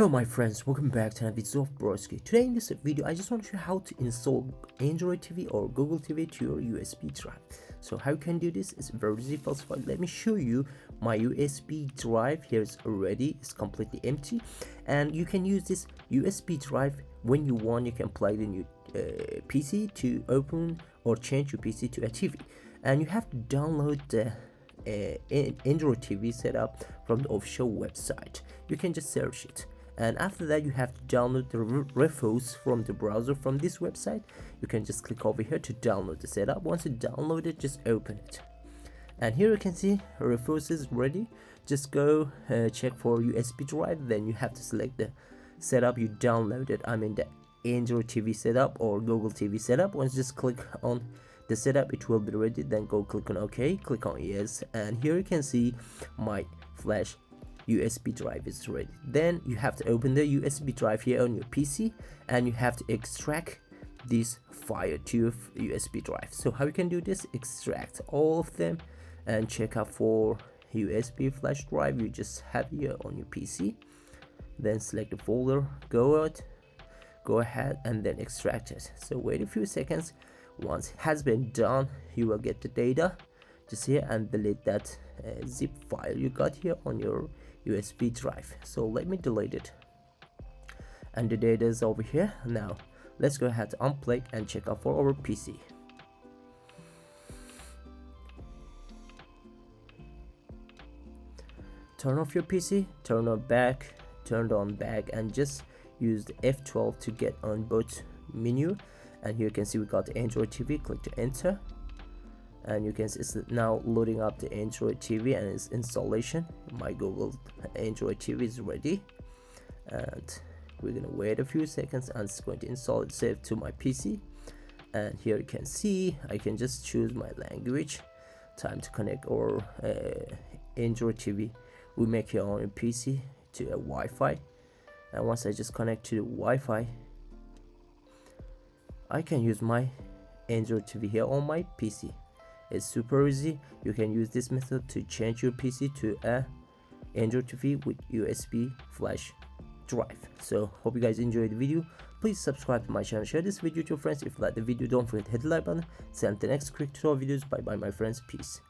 Hello my friends, welcome back to another video of Broski. Today in this video I just want to show you how to install Android TV or Google TV to your USB drive. So how you can do this is very easy. First of all, let me show you my USB drive. Here it's already, it's completely empty, and you can use this USB drive when you want. You can plug in your PC to open or change your PC to a TV, and you have to download the Android TV setup from the official website. You can just search it, and after that you have to download the refos from the browser from this website. You can just click over here to download the setup. Once you download it, just open it, and here you can see refos is ready. Just go check for USB drive, then you have to select the setup you downloaded. I mean the Android TV setup or Google TV setup. Once just click on the setup, it will be ready. Then go click on OK, click on yes, and here you can see my flash USB drive is ready. Then you have to open the USB drive here on your PC, and you have to extract this file to your USB drive. So how you can do this? Extract all of them and check out for USB flash drive you just have here on your PC. Then select the folder, go ahead and then extract it. So wait a few seconds. Once it has been done, you will get the data just here and delete that zip file you got here on your USB drive. So let me delete it, and the data is over here. Now let's go ahead to unplug and check out for our PC. Turn off your PC, turn on back, turn on back, and just use the F12 to get on boot menu. And here you can see we got the Android TV. Click to enter, and you can see it's now loading up the Android TV and its installation. My Google Android TV is ready, and we're gonna wait a few seconds, and it's going to install it, save to my PC. And here you can see I can just choose my language, time to connect, or Android TV we make here on a PC to a Wi-Fi. And once I just connect to the Wi-Fi, I can use my Android TV here on my PC. It's super easy. You can use this method to change your PC to a Android TV with USB flash drive. So hope you guys enjoyed the video. Please subscribe to my channel, share this video to your friends. If you like the video, don't forget to hit the like button. See you on the next quick tutorial videos. Bye bye my friends, peace.